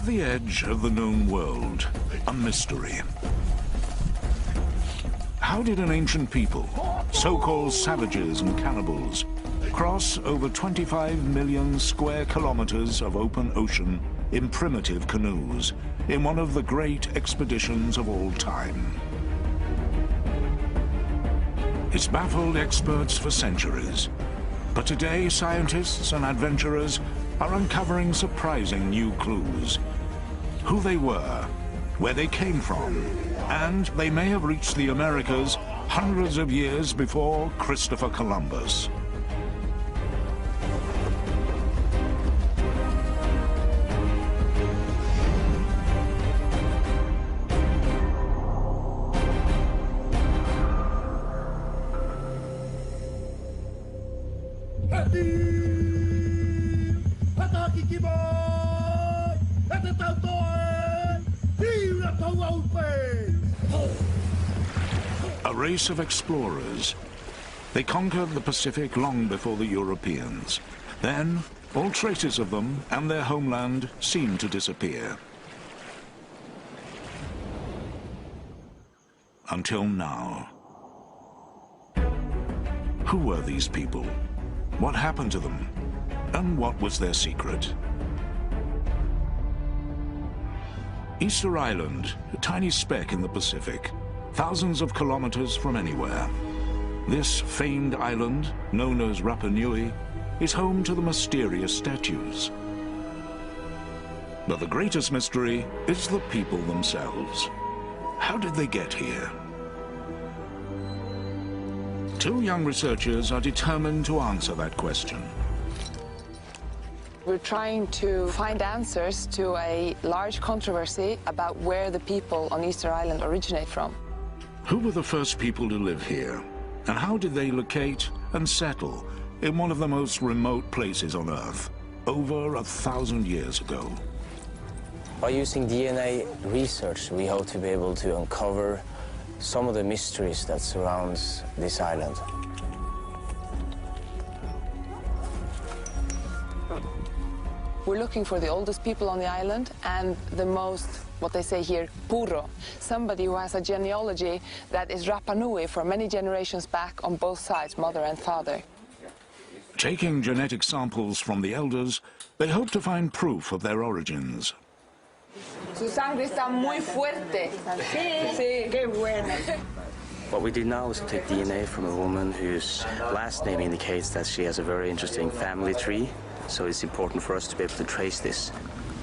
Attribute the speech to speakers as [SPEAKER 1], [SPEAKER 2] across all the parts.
[SPEAKER 1] At the edge of the known world, a mystery. How did an ancient people, so-called savages and cannibals, cross over 25 million square kilometers of open ocean in primitive canoes in one of the great expeditions of all time? It's baffled experts for centuries, but today scientists and adventurers are uncovering surprising new clues. Who they were, where they came from, and they may have reached the Americas hundreds of years before Christopher Columbus. A race of explorers. They conquered the Pacific long before the Europeans. Then, all traces of them and their homeland seemed to disappear. Until now. Who were these people? What happened to them? And what was their secret? Easter Island, a tiny speck in the Pacific, thousands of kilometers from anywhere. This famed island, known as Rapa Nui, is home to the mysterious statues. But the greatest mystery is the people themselves. How did they get here? Two young researchers are determined to answer that question.
[SPEAKER 2] We're trying to find answers to a large controversy about where the people on Easter Island originate from.
[SPEAKER 1] Who were the first people to live here? And how did they locate and settle in one of the most remote places on Earth, over 1,000 years ago?
[SPEAKER 3] By using DNA research, we hope to be able to uncover some of the mysteries that surrounds this island.
[SPEAKER 2] We're looking for the oldest people on the island and the most, what they say here, puro, somebody who has a genealogy that is Rapa Nui for many generations back on both sides, mother and father.
[SPEAKER 1] Taking genetic samples from the elders, they hope to find proof of their origins.
[SPEAKER 2] Su sangre está muy fuerte. Sí, qué bueno.
[SPEAKER 3] What we did now is take DNA from a woman whose last name indicates that she has a very interesting family tree. So it's important for us to be able to trace this.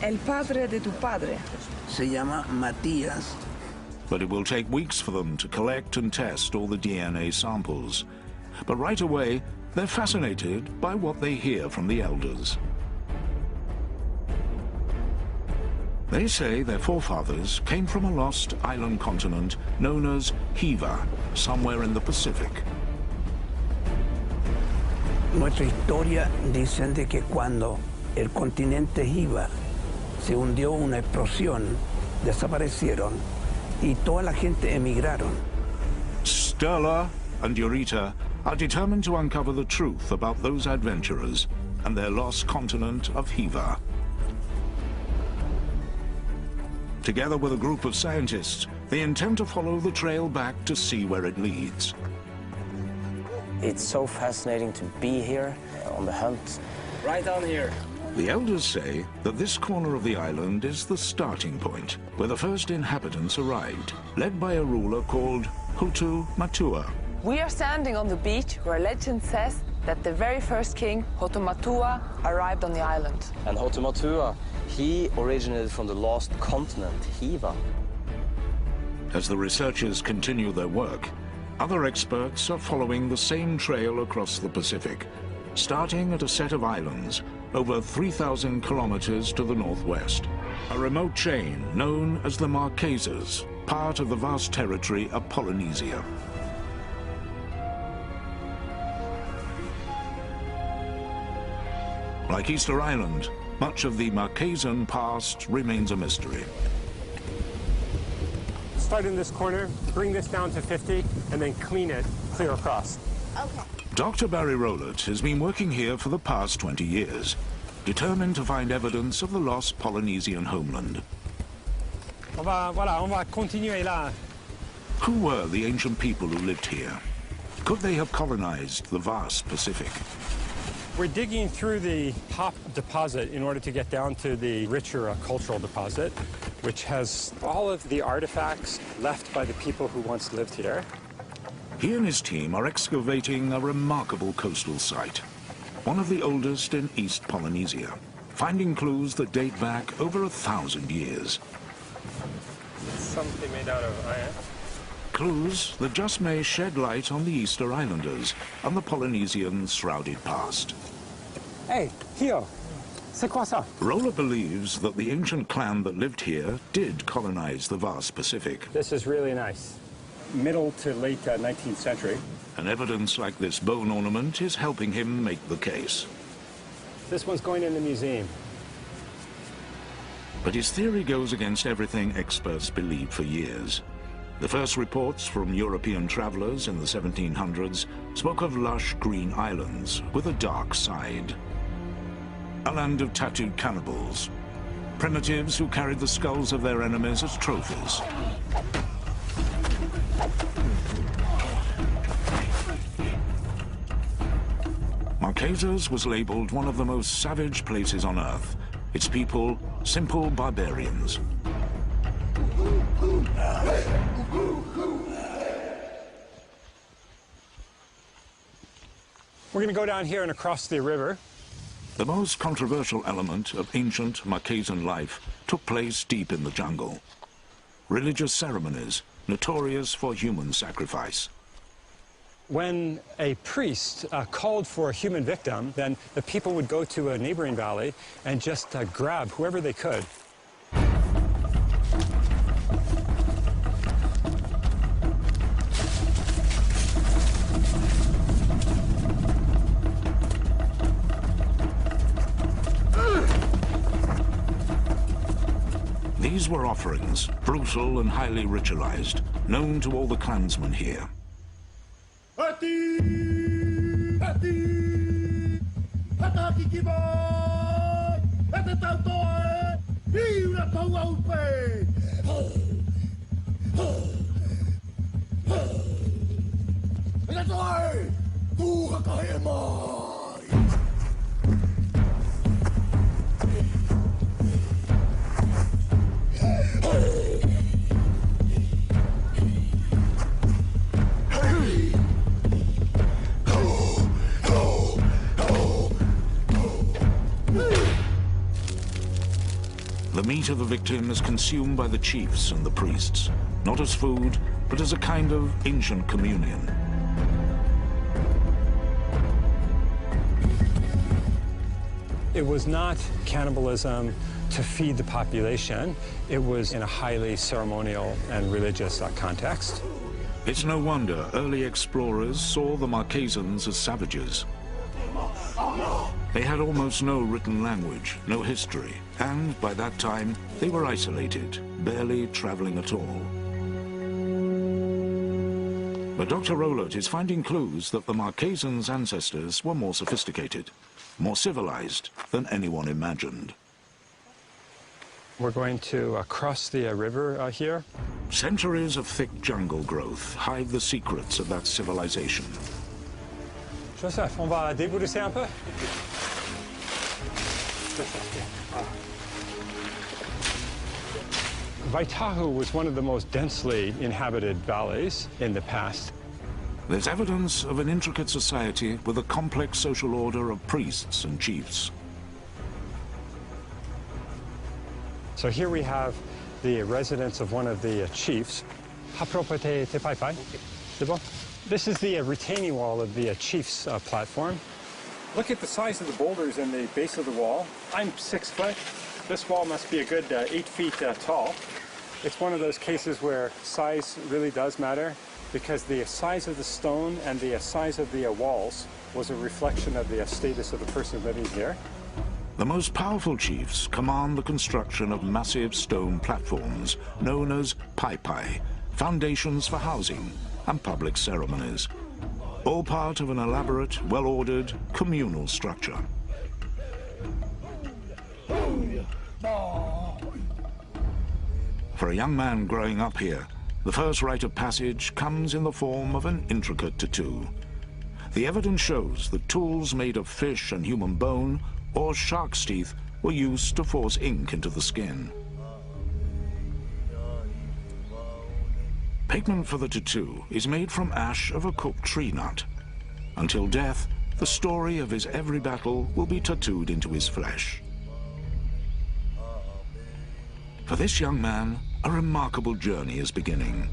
[SPEAKER 4] El padre de tu padre.
[SPEAKER 5] Se llama Matías.
[SPEAKER 1] But it will take weeks for them to collect and test all the DNA samples. But right away, they're fascinated by what they hear from the elders. They say their forefathers came from a lost island continent known as Hiva, somewhere in the Pacific.
[SPEAKER 5] Nuestra historia dicen de que cuando el continente Hiva se hundió una explosión, desaparecieron y toda la gente emigraron.
[SPEAKER 1] Sterla and Eureka are determined to uncover the truth about those adventurers and their lost continent of Hiva. Together with a group of scientists, they intend to follow the trail back to see where it leads.
[SPEAKER 3] It's so fascinating to be here on the hunt. Right down here.
[SPEAKER 1] The elders say that this corner of the island is the starting point, where the first inhabitants arrived, led by a ruler called Hotu Matua.
[SPEAKER 2] We are standing on the beach where legend says that the very first king, Hotu Matua, arrived on the island.
[SPEAKER 3] And Hotu Matua, he originated from the lost continent, Hiva.
[SPEAKER 1] As the researchers continue their work, other experts are following the same trail across the Pacific, starting at a set of islands over 3,000 kilometers to the northwest. A remote chain known as the Marquesas, part of the vast territory of Polynesia. Like Easter Island, much of the Marquesan past remains a mystery.
[SPEAKER 6] Start in this corner, bring this down to 50, and then clean it clear across.
[SPEAKER 1] Okay. Dr. Barry Rowlett has been working here for the past 20 years. determined to find evidence of the lost Polynesian homeland.
[SPEAKER 6] On va continuer là.
[SPEAKER 1] Who were the ancient people who lived here? Could they have colonized the vast Pacific?
[SPEAKER 6] We're digging through the top deposit in order to get down to the richer cultural deposit, which has all of the artifacts left by the people who once lived here.
[SPEAKER 1] He and his team are excavating a remarkable coastal site, one of the oldest in East Polynesia, finding clues that date back over 1,000 years.
[SPEAKER 6] Something made out of iron.
[SPEAKER 1] Clues that just may shed light on the Easter Islanders and the Polynesian shrouded past.
[SPEAKER 6] Hey, Hio, c'est quoi ça?
[SPEAKER 1] Roller believes that the ancient clan that lived here did colonize the vast Pacific.
[SPEAKER 6] This is really nice. Middle to late 19th century.
[SPEAKER 1] And evidence like this bone ornament is helping him make the case.
[SPEAKER 6] This one's going in the museum.
[SPEAKER 1] But his theory goes against everything experts believed for years. The first reports from European travelers in the 1700s spoke of lush green islands with a dark side. A land of tattooed cannibals, primitives who carried the skulls of their enemies as trophies. Marquesas was labeled one of the most savage places on Earth. Its people, simple barbarians.
[SPEAKER 6] We're going to go down here and across the river.
[SPEAKER 1] The most controversial element of ancient Marquesan life took place deep in the jungle. Religious ceremonies, notorious for human sacrifice.
[SPEAKER 6] When a priest called for a human victim, then the people would go to a neighboring valley and just grab whoever they could.
[SPEAKER 1] These were offerings, brutal and highly ritualized, known to all the clansmen here. The meat of the victim is consumed by the chiefs and the priests, not as food, but as a kind of ancient communion.
[SPEAKER 6] It was not cannibalism to feed the population. It was in a highly ceremonial and religious context.
[SPEAKER 1] It's no wonder early explorers saw the Marquesans as savages. They had almost no written language, no history, and by that time they were isolated, barely traveling at all. But Dr. Rowlett is finding clues that the Marquesans' ancestors were more sophisticated, more civilized than anyone imagined.
[SPEAKER 6] We're going to cross the river here.
[SPEAKER 1] Centuries of thick jungle growth hide the secrets of that civilization.
[SPEAKER 6] Joseph, on va débrousser un peu. Waitahu was one of the most densely inhabited valleys in the past.
[SPEAKER 1] There's evidence of an intricate society with a complex social order of priests and chiefs.
[SPEAKER 6] So here we have the residence of one of the chiefs. This is the retaining wall of the chief's platform. Look at the size of the boulders in the base of the wall. I'm 6 foot. This wall must be a good 8 feet tall. It's one of those cases where size really does matter, because the size of the stone and the size of the walls was a reflection of the status of the person living here.
[SPEAKER 1] The most powerful chiefs command the construction of massive stone platforms known as pai, foundations for housing and public ceremonies, all part of an elaborate, well-ordered, communal structure. For a young man growing up here, the first rite of passage comes in the form of an intricate tattoo. The evidence shows that tools made of fish and human bone or shark's teeth were used to force ink into the skin. Pigment for the tattoo is made from ash of a cooked tree nut. Until death, the story of his every battle will be tattooed into his flesh. For this young man, a remarkable journey is beginning.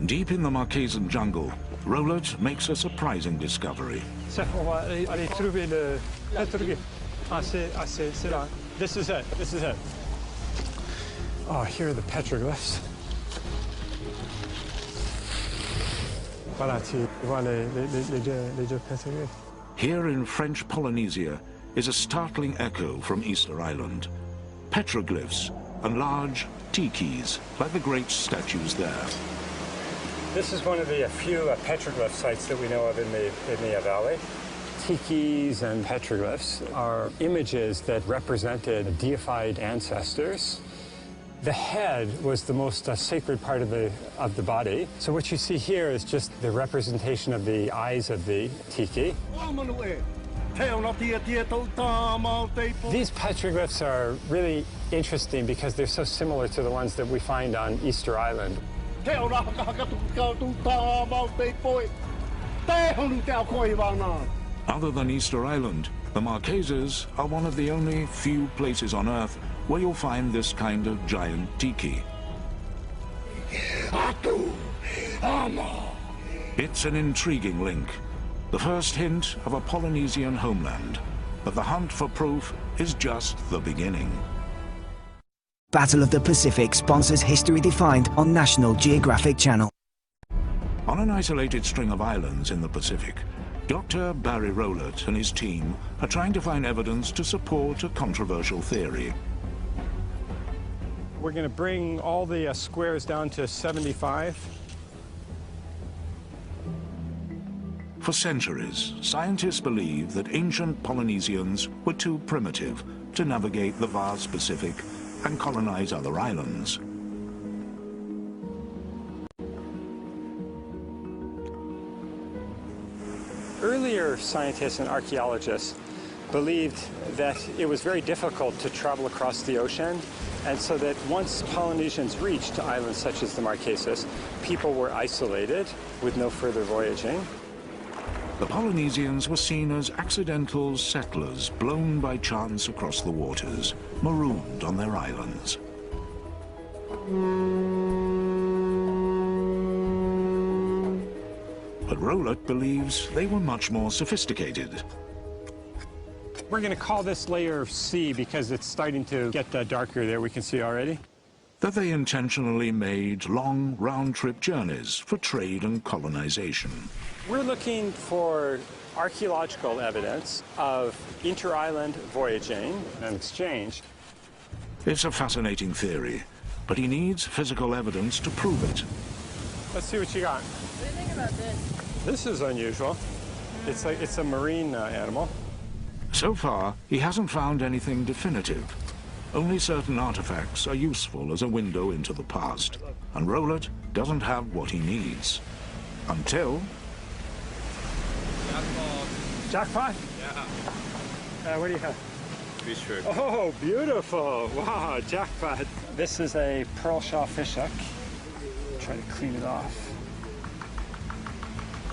[SPEAKER 1] Deep in the Marquesan jungle, Roland makes a surprising discovery.
[SPEAKER 6] So on va aller trouver le petroglyphe. Ah, c'est là. This is it. This is it. Oh, here are the petroglyphs. Voilà, tu vois les deux petroglyphs.
[SPEAKER 1] Here in French Polynesia is a startling echo from Easter Island. Petroglyphs and large tikis, like the great statues there.
[SPEAKER 6] This is one of the few petroglyph sites that we know of in the valley. Tikis and petroglyphs are images that represented deified ancestors. The head was the most sacred part of the body. So what you see here is just the representation of the eyes of the tiki. These petroglyphs are really interesting because they're so similar to the ones that we find on Easter Island.
[SPEAKER 1] Other than Easter Island, the Marquesas are one of the only few places on Earth where you'll find this kind of giant tiki. It's an intriguing link, the first hint of a Polynesian homeland, but the hunt for proof is just the beginning.
[SPEAKER 7] Battle of the Pacific sponsors History Defined on National Geographic Channel.
[SPEAKER 1] On an isolated string of islands in the Pacific, Dr. Barry Rowlett and his team are trying to find evidence to support a controversial theory.
[SPEAKER 6] We're going to bring all the squares down to 75.
[SPEAKER 1] For centuries, scientists believed that ancient Polynesians were too primitive to navigate the vast Pacific and colonize other islands.
[SPEAKER 6] Earlier scientists and archaeologists believed that it was very difficult to travel across the ocean, and so that once Polynesians reached islands such as the Marquesas, people were isolated with no further voyaging.
[SPEAKER 1] The Polynesians were seen as accidental settlers blown by chance across the waters, marooned on their islands. But Rowlett believes they were much more sophisticated.
[SPEAKER 6] We're going to call this layer C because it's starting to get darker there, we can see already.
[SPEAKER 1] That they intentionally made long round-trip journeys for trade and colonization.
[SPEAKER 6] We're looking for archaeological evidence of inter-island voyaging and exchange.
[SPEAKER 1] It's a fascinating theory, but he needs physical evidence to prove it.
[SPEAKER 6] Let's see what you got.
[SPEAKER 2] What do you think about this?
[SPEAKER 6] This is unusual. It's a marine animal.
[SPEAKER 1] So far, he hasn't found anything definitive. Only certain artifacts are useful as a window into the past, and Rowlett doesn't have what he needs. Until...
[SPEAKER 6] Jackpot? Yeah. What do you have?
[SPEAKER 8] Fish hook.
[SPEAKER 6] Oh, beautiful. Wow, jackpot. This is a pearl shell fish hook. Try to clean it off.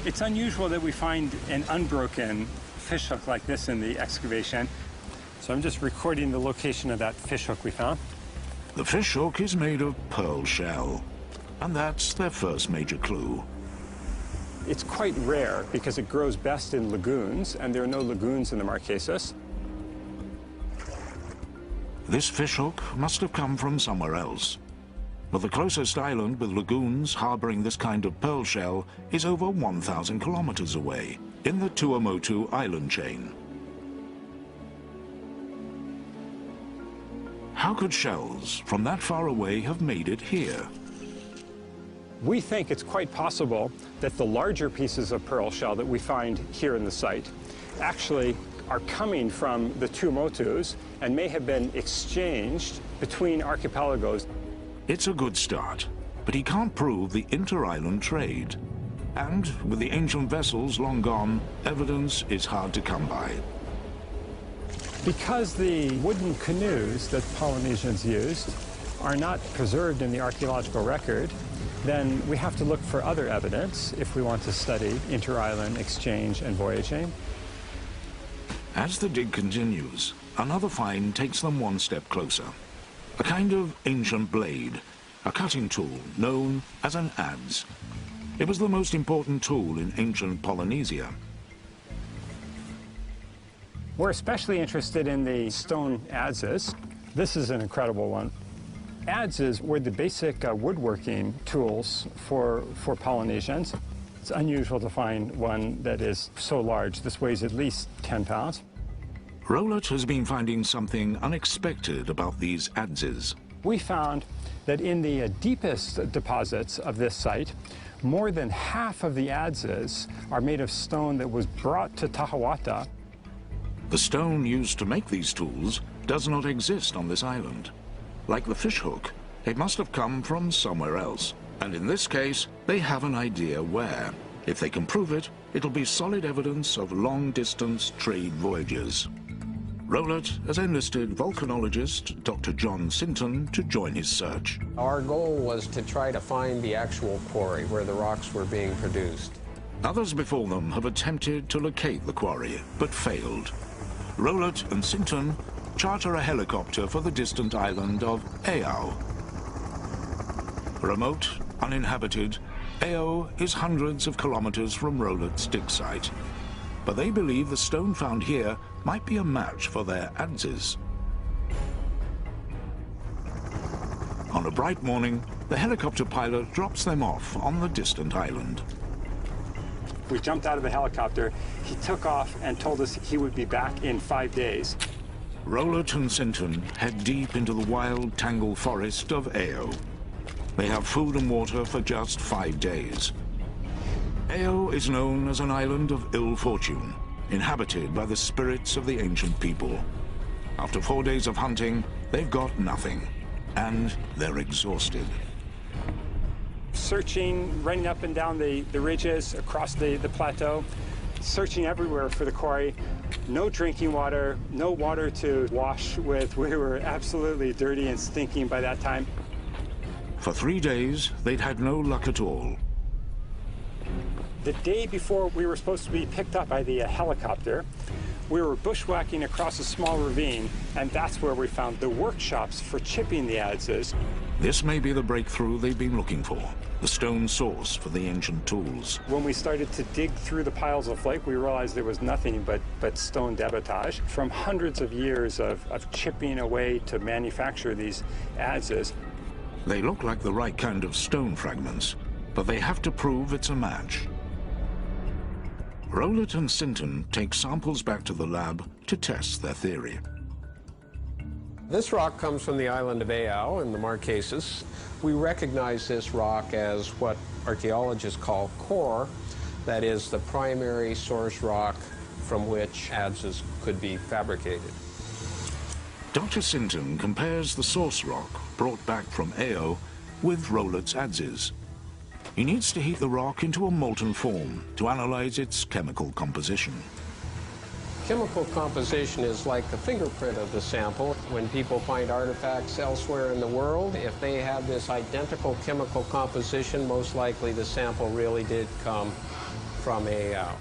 [SPEAKER 6] It's unusual that we find an unbroken fish hook like this in the excavation. So I'm just recording the location of that fish hook we found.
[SPEAKER 1] The fish hook is made of pearl shell, and that's their first major clue.
[SPEAKER 6] It's quite rare because it grows best in lagoons, and there are no lagoons in the Marquesas.
[SPEAKER 1] This fish hook must have come from somewhere else. But the closest island with lagoons harboring this kind of pearl shell is over 1,000 kilometers away, in the Tuamotu island chain. How could shells from that far away have made it here?
[SPEAKER 6] We think it's quite possible that the larger pieces of pearl shell that we find here in the site actually are coming from the two motus and may have been exchanged between archipelagos.
[SPEAKER 1] It's a good start, but he can't prove the inter-island trade. And with the ancient vessels long gone, evidence is hard to come by.
[SPEAKER 6] Because the wooden canoes that Polynesians used are not preserved in the archaeological record, then we have to look for other evidence if we want to study inter-island exchange and voyaging.
[SPEAKER 1] As the dig continues, another find takes them one step closer. A kind of ancient blade, a cutting tool known as an adze. It was the most important tool in ancient Polynesia.
[SPEAKER 6] We're especially interested in the stone adzes. This is an incredible one. Adzes were the basic woodworking tools for Polynesians. It's unusual to find one that is so large. This weighs at least 10 pounds.
[SPEAKER 1] Rowlett has been finding something unexpected about these adzes.
[SPEAKER 6] We found that in the deepest deposits of this site, more than half of the adzes are made of stone that was brought to Tahawata.
[SPEAKER 1] The stone used to make these tools does not exist on this island. Like the fishhook, it must have come from somewhere else. And in this case, they have an idea where. If they can prove it, it'll be solid evidence of long-distance trade voyages. Rowlett has enlisted volcanologist Dr. John Sinton to join his search.
[SPEAKER 8] Our goal was to try to find the actual quarry where the rocks were being produced.
[SPEAKER 1] Others before them have attempted to locate the quarry, but failed. Rowlett and Sinton charter a helicopter for the distant island of Aao. Remote, uninhabited, Aao is hundreds of kilometers from Rowlett's dig site. But they believe the stone found here might be a match for their adzes. On a bright morning, the helicopter pilot drops them off on the distant island.
[SPEAKER 6] We jumped out of the helicopter. He took off and told us he would be back in 5 days.
[SPEAKER 1] Rowlett and Sinton head deep into the wild, tangled forest of Aao. They have food and water for just 5 days. Aao is known as an island of ill fortune, inhabited by the spirits of the ancient people. After 4 days of hunting, they've got nothing, and they're exhausted.
[SPEAKER 6] Searching, running up and down the ridges across the plateau, searching everywhere for the quarry. No drinking water, no water to wash with. We were absolutely dirty and stinking by that time.
[SPEAKER 1] For 3 days, they'd had no luck at all.
[SPEAKER 6] The day before we were supposed to be picked up by the helicopter, we were bushwhacking across a small ravine, and that's where we found the workshops for chipping the adzes.
[SPEAKER 1] This may be the breakthrough they've been looking for, the stone source for the ancient tools.
[SPEAKER 6] When we started to dig through the piles of flake, we realized there was nothing but stone debitage from hundreds of years of chipping away to manufacture these adzes.
[SPEAKER 1] They look like the right kind of stone fragments, but they have to prove it's a match. Rowlett and Sinton take samples back to the lab to test their theory.
[SPEAKER 8] This rock comes from the island of Aao in the Marquesas. We recognize this rock as what archaeologists call core, that is the primary source rock from which adzes could be fabricated.
[SPEAKER 1] Dr. Sinton compares the source rock brought back from Aao with Rowlett's adzes. He needs to heat the rock into a molten form to analyze its chemical composition.
[SPEAKER 8] Chemical composition is like the fingerprint of the sample. When people find artifacts elsewhere in the world, if they have this identical chemical composition, most likely the sample really did come from Aao.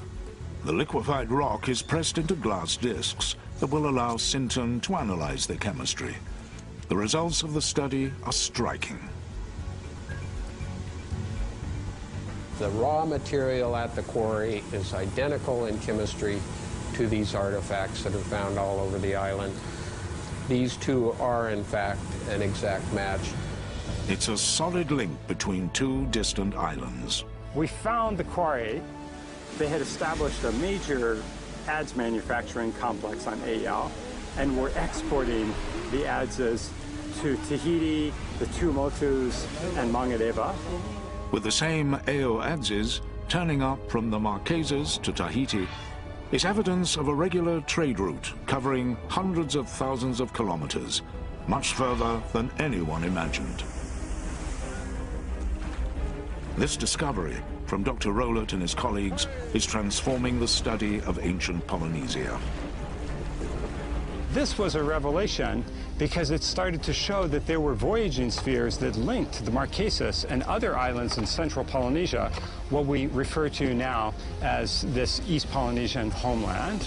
[SPEAKER 1] The liquefied rock is pressed into glass discs that will allow Sinton to analyze their chemistry. The results of the study are striking.
[SPEAKER 8] The raw material at the quarry is identical in chemistry to these artifacts that are found all over the island. These two are, in fact, an exact match.
[SPEAKER 1] It's a solid link between two distant islands.
[SPEAKER 6] We found the quarry. They had established a major adze manufacturing complex on Aao, and were exporting the adzes to Tahiti, the Tuamotus, and Mangareva.
[SPEAKER 1] With the same Aao adzes turning up from the Marquesas to Tahiti, is evidence of a regular trade route covering hundreds of thousands of kilometers, much further than anyone imagined. This discovery from Dr. Rowlett and his colleagues is transforming the study of ancient Polynesia.
[SPEAKER 6] This was a revelation because it started to show that there were voyaging spheres that linked the Marquesas and other islands in central Polynesia, what we refer to now as this East Polynesian homeland.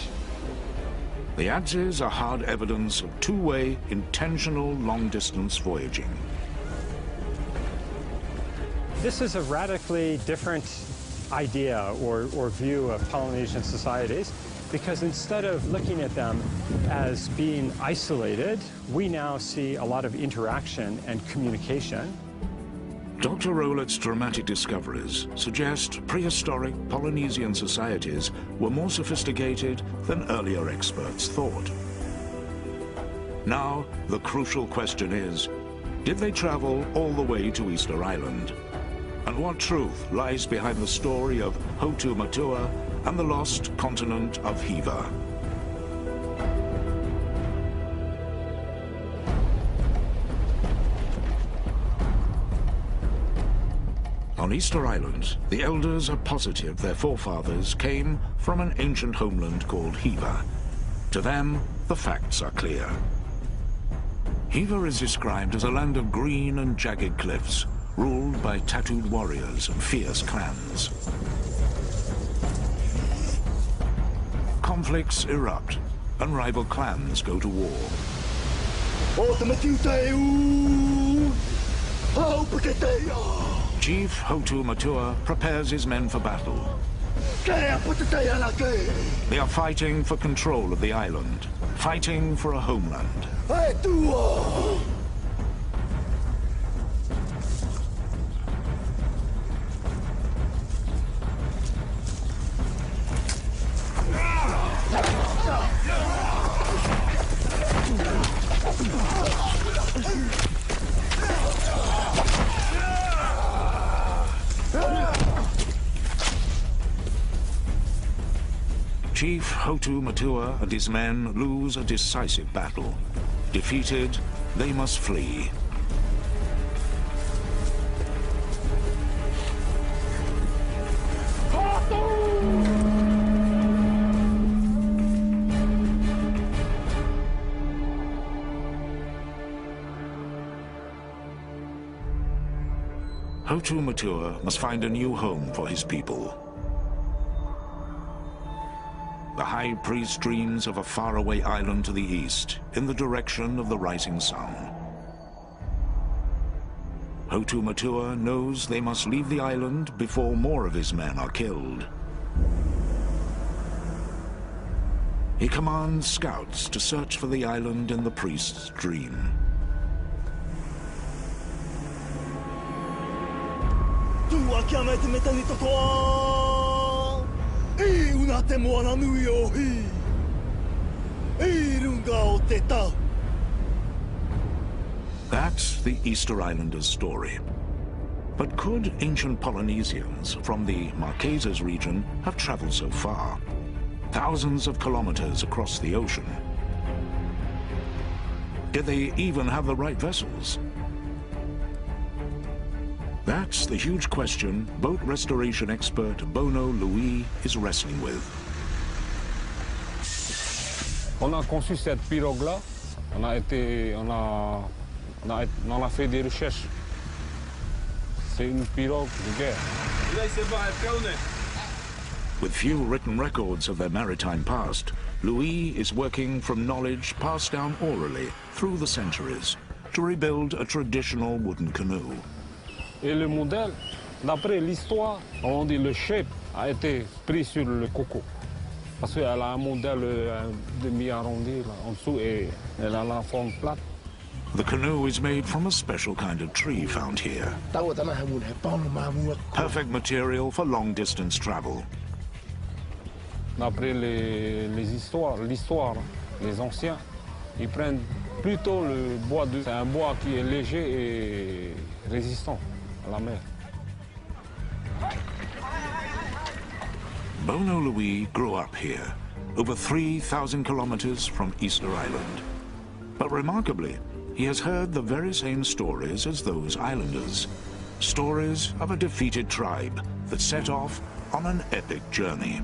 [SPEAKER 1] The adzes are hard evidence of two-way, intentional long-distance voyaging.
[SPEAKER 6] This is a radically different idea or view of Polynesian societies, because instead of looking at them as being isolated, we now see a lot of interaction and communication.
[SPEAKER 1] Dr. Rowlett's dramatic discoveries suggest prehistoric Polynesian societies were more sophisticated than earlier experts thought. Now, the crucial question is, did they travel all the way to Easter Island? And what truth lies behind the story of Hotu Matua and the lost continent of Hiva? On Easter Island, the elders are positive their forefathers came from an ancient homeland called Hiva. To them, the facts are clear. Hiva is described as a land of green and jagged cliffs, ruled by tattooed warriors and fierce clans. Conflicts erupt, and rival clans go to war. Chief Hotu Matua prepares his men for battle. They are fighting for control of the island, fighting for a homeland. Chief Hotu Matua and his men lose a decisive battle. Defeated, they must flee. Hotu Matua must find a new home for his people. The high priest dreams of a faraway island to the east, in the direction of the rising sun. Hotu Matua knows they must leave the island before more of his men are killed. He commands scouts to search for the island in the priest's dream. That's the Easter Islanders' story. But could ancient Polynesians from the Marquesas region have traveled so far? Thousands of kilometers across the ocean. Did they even have the right vessels? That's the huge question boat restoration expert Bono Louis is wrestling with.
[SPEAKER 9] On a conçu cette pirogue-là, on a fait des recherches. C'est une pirogue de guerre.
[SPEAKER 1] With few written records of their maritime past, Louis is working from knowledge passed down orally through the centuries to rebuild a traditional wooden canoe.
[SPEAKER 9] Et le modèle, d'après l'histoire, on dit le shape a été pris sur le coco. Parce qu'elle a un modèle demi-arrondi en dessous et elle a la forme plate.
[SPEAKER 1] The canoe is made from a special kind of tree found here. Perfect material for long-distance travel.
[SPEAKER 9] D'après l'histoire, les anciens, ils prennent plutôt le bois de... C'est un bois qui est léger et résistant à la mer.
[SPEAKER 1] Bono Louis grew up here, over 3,000 kilometers from Easter Island. But remarkably, he has heard the very same stories as those islanders. Stories of a defeated tribe that set off on an epic journey.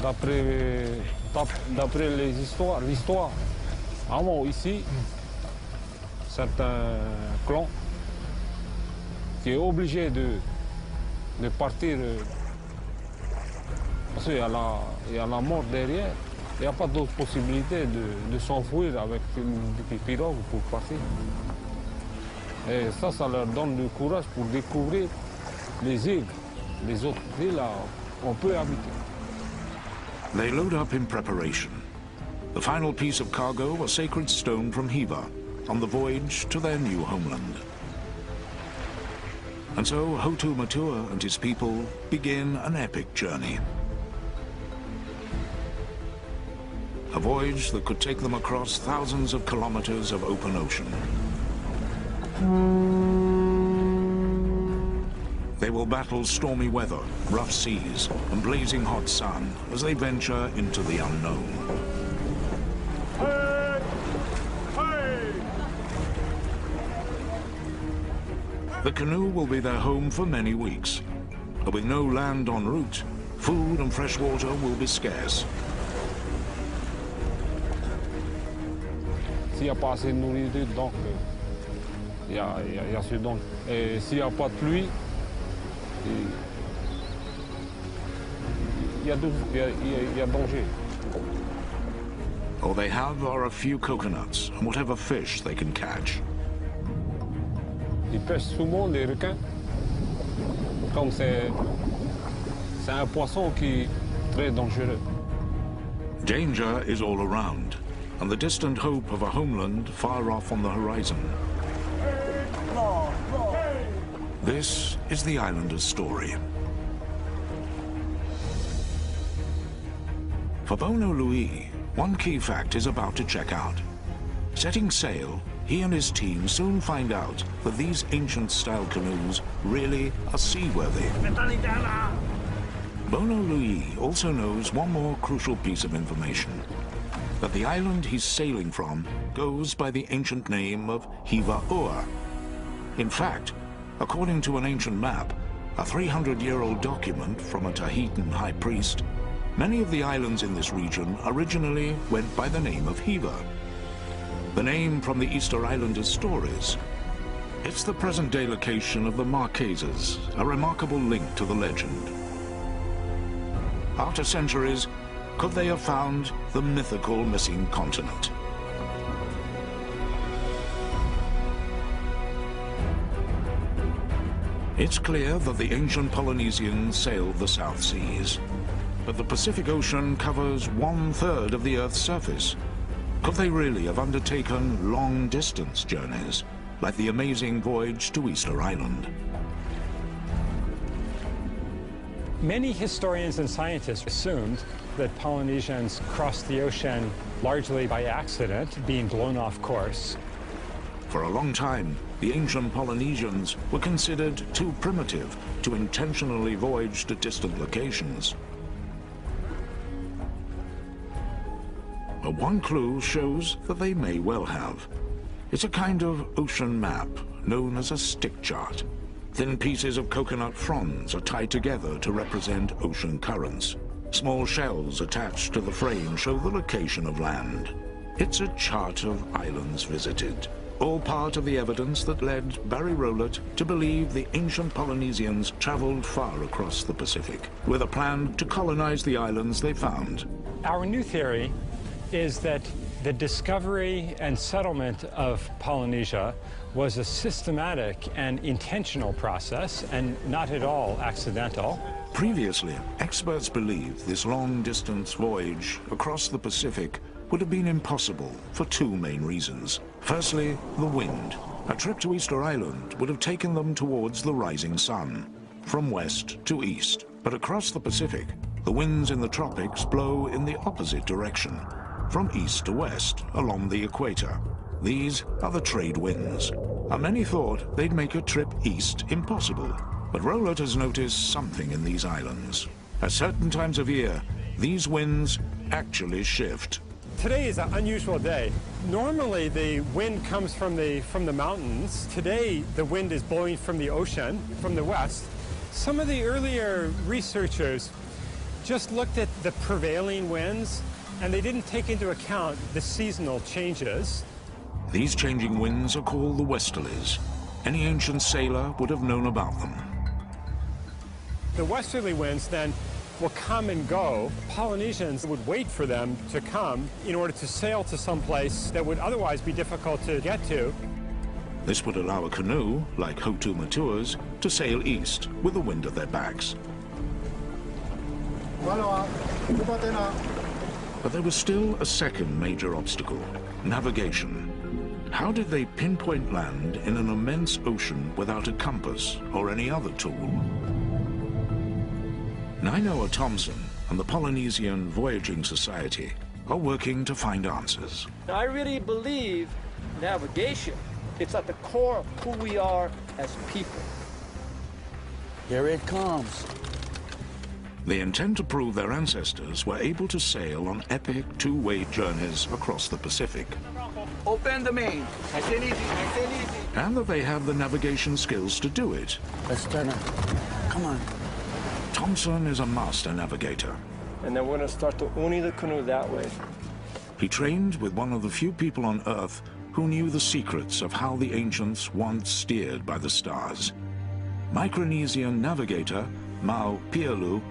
[SPEAKER 9] D'après l'histoire, avant ici, c'est un clan qui est obligé de partir parce qu'il y a la mort derrière. Il n'y a pas d'autre possibilité de s'enfuir avec une pirogue pour partir. Et ça leur donne du courage pour découvrir les îles, les autres îles là, on peut habiter.
[SPEAKER 1] They load up in preparation. The final piece of cargo, a sacred stone from Hiva, on the voyage to their new homeland. And so Hotu Matua and his people begin an epic journey. A voyage that could take them across thousands of kilometers of open ocean. They will battle stormy weather, rough seas, and blazing hot sun as they venture into the unknown. The canoe will be their home for many weeks, but with no land en route, food and fresh water will be scarce.
[SPEAKER 9] S'il n'y a pas assez de nourriture, donc il y a ce don. Et s'il n'y a pas de pluie, il y a danger.
[SPEAKER 1] All they have are a few coconuts and whatever fish they can catch.
[SPEAKER 9] Ils pêchent souvent des requins. Comme c'est un poisson qui est très dangereux.
[SPEAKER 1] Danger is all around, and the distant hope of a homeland far off on the horizon. This is the islander's story. For Bono Louis, one key fact is about to check out. Setting sail, he and his team soon find out that these ancient-style canoes really are seaworthy. Bono Louis also knows one more crucial piece of information, that the island he's sailing from goes by the ancient name of Hiva Ur. In fact, according to an ancient map, a 300-year-old document from a Tahitian high priest, many of the islands in this region originally went by the name of Hiva. The name from the Easter Islanders' stories. It's the present-day location of the Marquesas, a remarkable link to the legend. After centuries, could they have found the mythical missing continent? It's clear that the ancient Polynesians sailed the South Seas, but the Pacific Ocean covers 1/3 of the Earth's surface. Could they really have undertaken long-distance journeys, like the amazing voyage to Easter Island?
[SPEAKER 6] Many historians and scientists assumed that Polynesians crossed the ocean largely by accident, being blown off course.
[SPEAKER 1] For a long time, the ancient Polynesians were considered too primitive to intentionally voyage to distant locations. But one clue shows that they may well have. It's a kind of ocean map known as a stick chart. Thin pieces of coconut fronds are tied together to represent ocean currents. Small shells attached to the frame show the location of land. It's a chart of islands visited, all part of the evidence that led Barry Rowlett to believe the ancient Polynesians traveled far across the Pacific, with a plan to colonize the islands they found.
[SPEAKER 6] Our new theory is that the discovery and settlement of Polynesia was a systematic and intentional process and not at all accidental.
[SPEAKER 1] Previously, experts believed this long-distance voyage across the Pacific would have been impossible for two main reasons. Firstly, the wind. A trip to Easter Island would have taken them towards the rising sun, from west to east. But across the Pacific, the winds in the tropics blow in the opposite direction, from east to west, along the equator. These are the trade winds, and many thought they'd make a trip east impossible. But Rowlett has noticed something in these islands. At certain times of year, these winds actually shift.
[SPEAKER 6] Today is an unusual day. Normally the wind comes from the mountains. Today the wind is blowing from the ocean, from the west. Some of the earlier researchers just looked at the prevailing winds and they didn't take into account the seasonal changes.
[SPEAKER 1] These changing winds are called the westerlies. Any ancient sailor would have known about them.
[SPEAKER 6] The westerly winds then will come and go. Polynesians would wait for them to come in order to sail to some place that would otherwise be difficult to get to.
[SPEAKER 1] This would allow a canoe, like Hotu Matua's, to sail east with the wind at their backs. But there was still a second major obstacle: navigation. How did they pinpoint land in an immense ocean without a compass or any other tool? Nainoa Thompson and the Polynesian Voyaging Society are working to find answers.
[SPEAKER 10] I really believe navigation, it's at the core of who we are as people.
[SPEAKER 11] Here it comes.
[SPEAKER 1] They intend to prove their ancestors were able to sail on epic two-way journeys across the Pacific.
[SPEAKER 11] Open the main. Nice and easy, nice and easy.
[SPEAKER 1] And that they have the navigation skills to do it.
[SPEAKER 11] Let's turn it. Come on.
[SPEAKER 1] Thompson is a master navigator.
[SPEAKER 10] And then we're going to start to uni the canoe that way.
[SPEAKER 1] He trained with one of the few people on Earth who knew the secrets of how the ancients once steered by the stars. Micronesian navigator Mau Pialu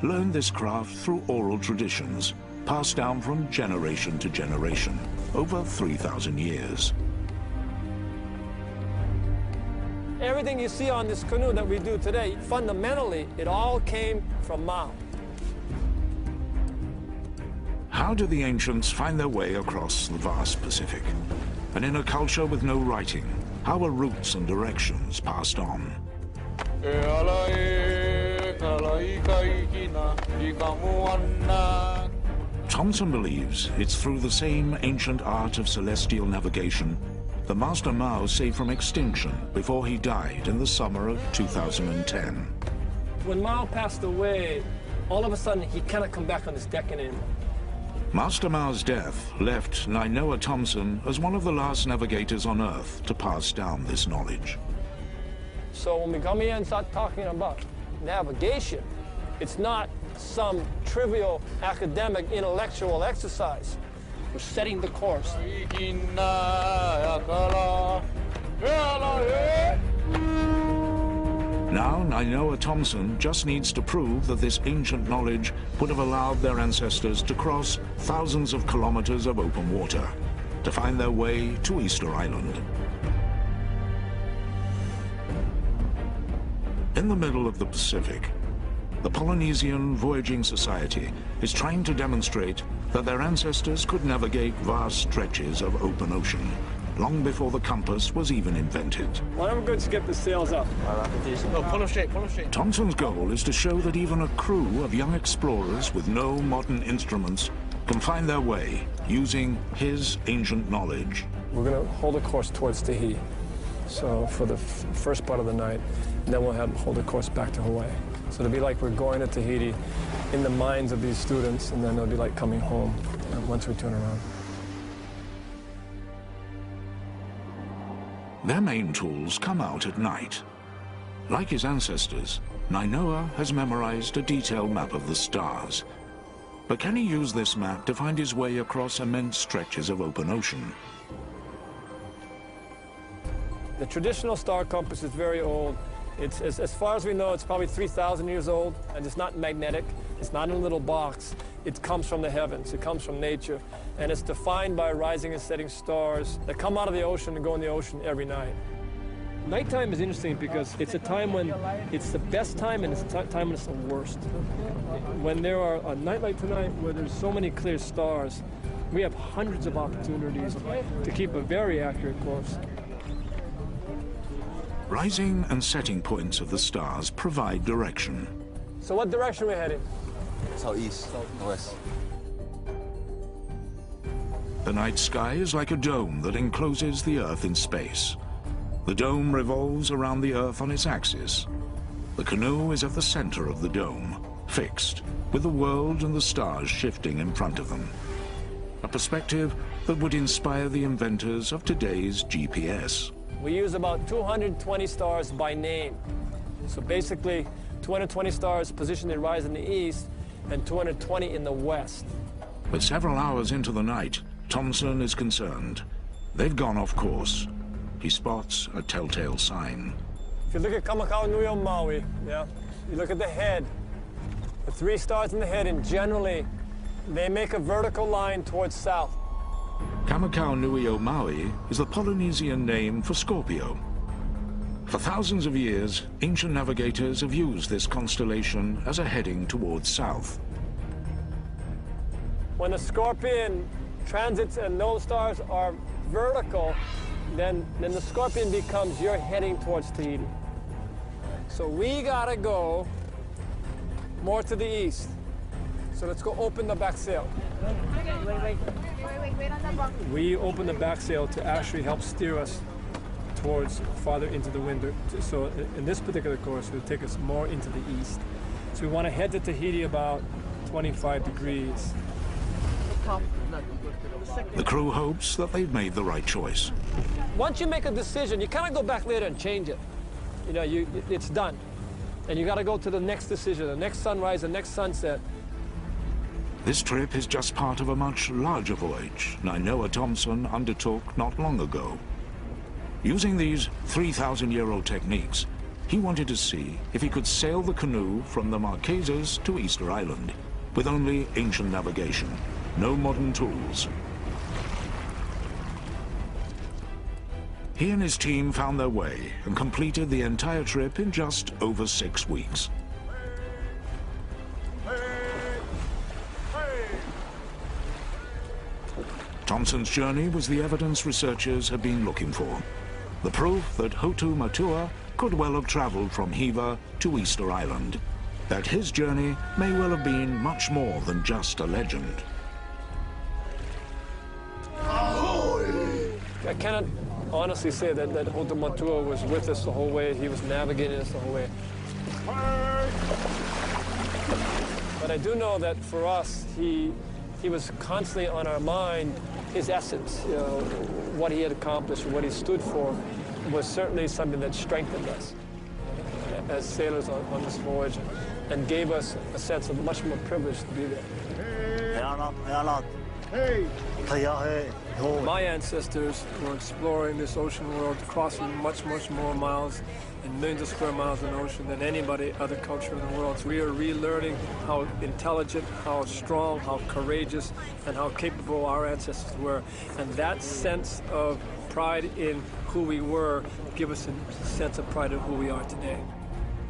[SPEAKER 1] learned this craft through oral traditions, passed down from generation to generation, over 3,000 years.
[SPEAKER 10] Everything you see on this canoe that we do today, fundamentally, it all came from Mau.
[SPEAKER 1] How did the ancients find their way across the vast Pacific? And in a culture with no writing, how were routes and directions passed on? Thompson believes it's through the same ancient art of celestial navigation that Master Mau saved from extinction before he died in the summer of 2010.
[SPEAKER 10] When Mau passed away, all of a sudden he cannot come back on this deck anymore.
[SPEAKER 1] Master Mau's death left Nainoa Thompson as one of the last navigators on Earth to pass down this knowledge.
[SPEAKER 10] So when we come here and start talking about navigation, it's not some trivial academic intellectual exercise. We're setting the course.
[SPEAKER 1] Now Nainoa Thompson just needs to prove that this ancient knowledge would have allowed their ancestors to cross thousands of kilometers of open water to find their way to Easter Island. In the middle of the Pacific, the Polynesian Voyaging Society is trying to demonstrate that their ancestors could navigate vast stretches of open ocean, long before the compass was even invented.
[SPEAKER 10] Why don't we go skip the sails up?
[SPEAKER 11] No, pull them straight, pull them straight.
[SPEAKER 1] Thompson's goal is to show that even a crew of young explorers with no modern instruments can find their way using his ancient knowledge.
[SPEAKER 10] We're going to hold a course towards Tahiti. So for the first part of the night, then we'll hold a course back to Hawaii. So it'll be like we're going to Tahiti in the minds of these students, and then it'll be like coming home once we turn around.
[SPEAKER 1] Their main tools come out at night. Like his ancestors, Nainoa has memorized a detailed map of the stars. But can he use this map to find his way across immense stretches of open ocean?
[SPEAKER 10] The traditional star compass is very old. It's, as far as we know, it's probably 3,000 years old, and it's not magnetic. It's not in a little box. It comes from the heavens. It comes from nature, and it's defined by rising and setting stars that come out of the ocean and go in the ocean every night. Nighttime is interesting because it's a time when it's the best time and it's a time when it's the worst. When there are a night like tonight where there's so many clear stars, we have hundreds of opportunities to keep a very accurate course.
[SPEAKER 1] Rising and setting points of the stars provide direction.
[SPEAKER 10] So what direction are we heading?
[SPEAKER 11] Southeast, west.
[SPEAKER 1] The night sky is like a dome that encloses the Earth in space. The dome revolves around the Earth on its axis. The canoe is at the center of the dome, fixed, with the world and the stars shifting in front of them. A perspective that would inspire the inventors of today's GPS.
[SPEAKER 10] We use about 220 stars by name. So basically, 220 stars positioned in rise in the east and 220 in the west.
[SPEAKER 1] But several hours into the night, Thomson is concerned. They've gone off course. He spots a telltale sign.
[SPEAKER 10] If you look at Kamakau Nui o Maui, yeah, you look at the head, the 3 stars in the head, and generally, they make a vertical line towards south.
[SPEAKER 1] Kamakau Nui o Maui is the Polynesian name for Scorpio. For thousands of years, ancient navigators have used this constellation as a heading towards south.
[SPEAKER 10] When the Scorpion transits and those stars are vertical, then the Scorpion becomes you're heading towards Tahiti. So we gotta go more to the east. So let's go open the back sail. We open the back sail to actually help steer us towards farther into the wind. So in this particular course, it'll take us more into the east. So we want to head to Tahiti about 25 degrees.
[SPEAKER 1] The crew hopes that they've made the right choice.
[SPEAKER 10] Once you make a decision, you kind of go back later and change it. You know, it's done. And you got to go to the next decision, the next sunrise, the next sunset.
[SPEAKER 1] This trip is just part of a much larger voyage Nainoa Thomson undertook not long ago. Using these 3,000-year-old techniques, he wanted to see if he could sail the canoe from the Marquesas to Easter Island with only ancient navigation, no modern tools. He and his team found their way and completed the entire trip in just over 6 weeks. Thomson's journey was the evidence researchers had been looking for. The proof that Hotu Matua could well have traveled from Hiva to Easter Island. That his journey may well have been much more than just a legend.
[SPEAKER 10] I cannot honestly say that Hotu Matua was with us the whole way. He was navigating us the whole way. But I do know that for us, he was constantly on our mind. His essence, you know, what he had accomplished, what he stood for, was certainly something that strengthened us as sailors on this voyage and gave us a sense of much more privilege to be there. My ancestors were exploring this ocean world, crossing much more miles and millions of square miles of ocean than anybody other culture in the world. So we are relearning how intelligent, how strong, how courageous, and how capable our ancestors were. And that sense of pride in who we were give us a sense of pride in who we are today.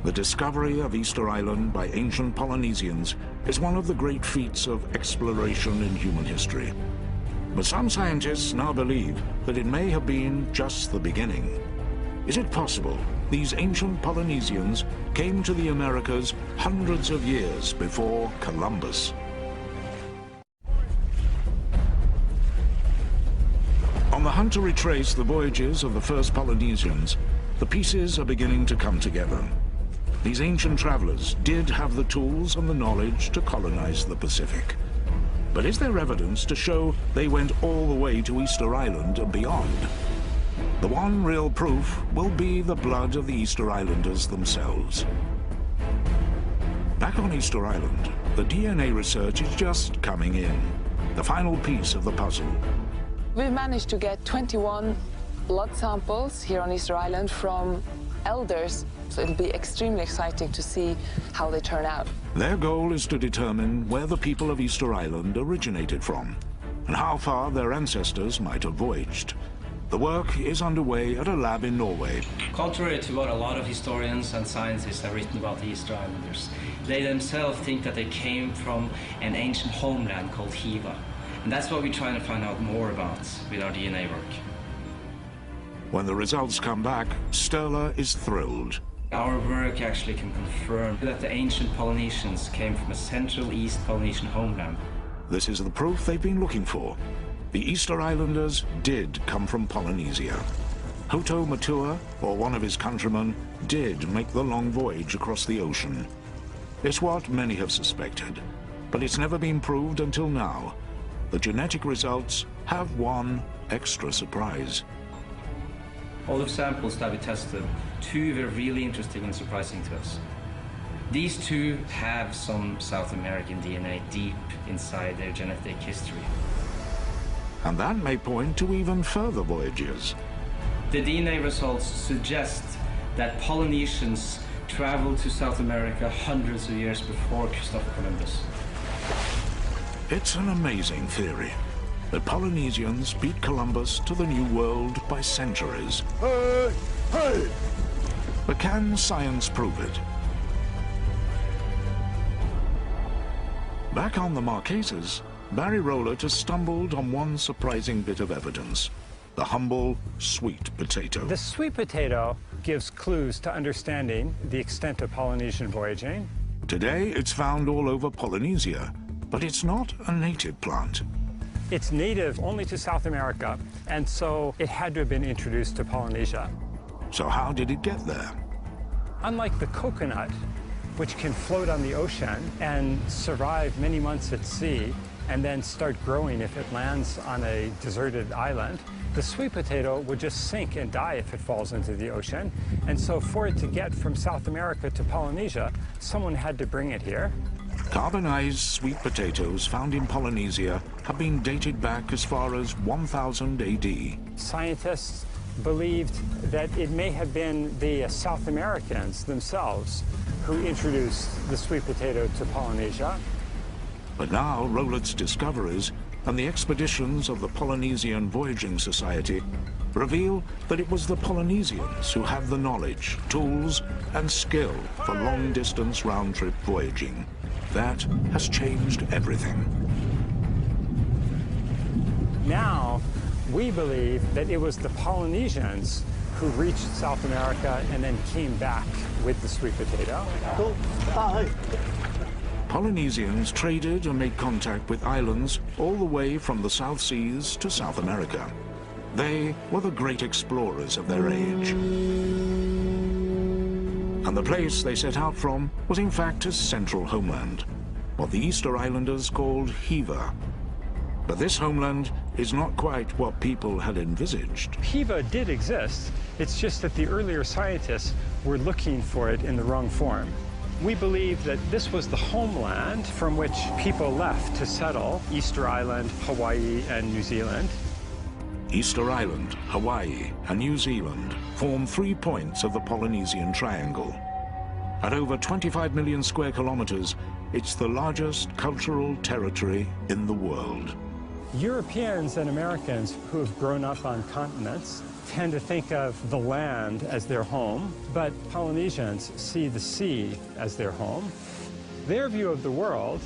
[SPEAKER 1] The discovery of Easter Island by ancient Polynesians is one of the great feats of exploration in human history. But some scientists now believe that it may have been just the beginning. Is it possible these ancient Polynesians came to the Americas hundreds of years before Columbus? On the hunt to retrace the voyages of the first Polynesians, the pieces are beginning to come together. These ancient travelers did have the tools and the knowledge to colonize the Pacific. But is there evidence to show they went all the way to Easter Island and beyond? The one real proof will be the blood of the Easter Islanders themselves. Back on Easter Island, the DNA research is just coming in, the final piece of the puzzle.
[SPEAKER 2] We've managed to get 21 blood samples here on Easter Island from elders, so it'll be extremely exciting to see how they turn out.
[SPEAKER 1] Their goal is to determine where the people of Easter Island originated from and how far their ancestors might have voyaged. The work is underway at a lab in Norway.
[SPEAKER 12] Contrary to what a lot of historians and scientists have written about the Easter Islanders, they themselves think that they came from an ancient homeland called Hiva. And that's what we're trying to find out more about with our DNA work.
[SPEAKER 1] When the results come back, Sturla is thrilled.
[SPEAKER 12] Our work actually can confirm that the ancient Polynesians came from a Central East Polynesian homeland.
[SPEAKER 1] This is the proof they've been looking for. The Easter Islanders did come from Polynesia. Hoto Matua, or one of his countrymen, did make the long voyage across the ocean. It's what many have suspected, but it's never been proved until now. The genetic results have one extra surprise.
[SPEAKER 12] All the samples that we tested, two were really interesting and surprising to us. These two have some South American DNA deep inside their genetic history.
[SPEAKER 1] And that may point to even further voyages.
[SPEAKER 12] The DNA results suggest that Polynesians traveled to South America hundreds of years before Christopher Columbus.
[SPEAKER 1] It's an amazing theory that Polynesians beat Columbus to the New World by centuries.
[SPEAKER 11] Hey! Hey!
[SPEAKER 1] But can science prove it? Back on the Marquesas, Barry Rowlett has stumbled on one surprising bit of evidence: the humble sweet potato.
[SPEAKER 6] The sweet potato gives clues to understanding the extent of Polynesian voyaging.
[SPEAKER 1] Today, it's found all over Polynesia, but it's not a native plant.
[SPEAKER 6] It's native only to South America, and so it had to have been introduced to Polynesia.
[SPEAKER 1] So how did it get there?
[SPEAKER 6] Unlike the coconut, which can float on the ocean and survive many months at sea, and then start growing if it lands on a deserted island, the sweet potato would just sink and die if it falls into the ocean. And so for it to get from South America to Polynesia, someone had to bring it here.
[SPEAKER 1] Carbonized sweet potatoes found in Polynesia have been dated back as far as 1000 AD.
[SPEAKER 6] Scientists believed that it may have been the South Americans themselves who introduced the sweet potato to Polynesia.
[SPEAKER 1] But now Rowlett's discoveries and the expeditions of the Polynesian Voyaging Society reveal that it was the Polynesians who had the knowledge, tools, and skill for long-distance round-trip voyaging. That has changed everything.
[SPEAKER 6] Now, we believe that it was the Polynesians who reached South America and then came back with the sweet potato.
[SPEAKER 1] Polynesians traded and made contact with islands all the way from the South Seas to South America. They were the great explorers of their age. And the place they set out from was in fact his central homeland, what the Easter Islanders called Hiva. But this homeland is not quite what people had envisaged.
[SPEAKER 6] Hiva did exist, it's just that the earlier scientists were looking for it in the wrong form. We believe that this was the homeland from which people left to settle Easter Island, Hawaii, and New Zealand.
[SPEAKER 1] Easter Island, Hawaii, and New Zealand form 3 points of the Polynesian Triangle. At over 25 million square kilometers, it's the largest cultural territory in the world.
[SPEAKER 6] Europeans and Americans who have grown up on continents tend to think of the land as their home, but Polynesians see the sea as their home. Their view of the world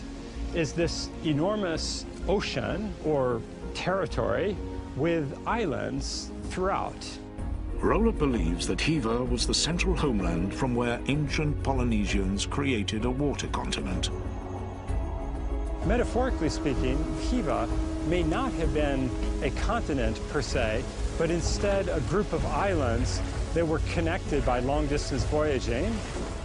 [SPEAKER 6] is this enormous ocean or territory with islands throughout.
[SPEAKER 1] Rowlett believes that Hiva was the central homeland from where ancient Polynesians created a water continent.
[SPEAKER 6] Metaphorically speaking, Hiva may not have been a continent per se, but instead a group of islands that were connected by long-distance voyaging.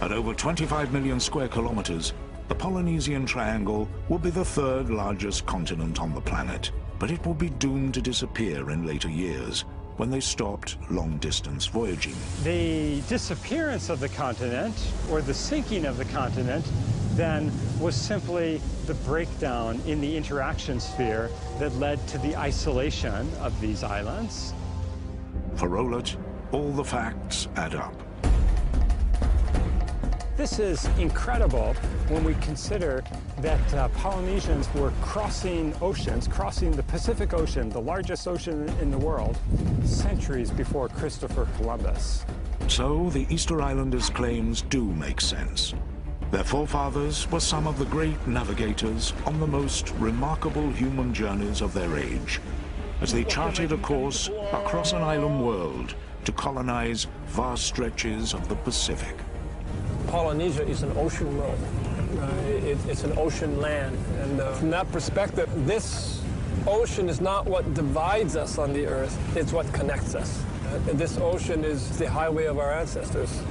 [SPEAKER 1] At over 25 million square kilometers, the Polynesian Triangle will be the third largest continent on the planet, but it will be doomed to disappear in later years when they stopped long-distance voyaging.
[SPEAKER 6] The disappearance of the continent, or the sinking of the continent, then was simply the breakdown in the interaction sphere that led to the isolation of these islands.
[SPEAKER 1] For Rowlett, all the facts add up.
[SPEAKER 6] This is incredible when we consider that Polynesians were crossing oceans, crossing the Pacific Ocean, the largest ocean in the world, centuries before Christopher Columbus.
[SPEAKER 1] So the Easter Islanders' claims do make sense. Their forefathers were some of the great navigators on the most remarkable human journeys of their age, as they charted a course across an island world to colonize vast stretches of the Pacific.
[SPEAKER 10] Polynesia is an ocean world. It's an ocean land. And from that perspective, this ocean is not what divides us on the Earth, it's what connects us. And this ocean is the highway of our ancestors.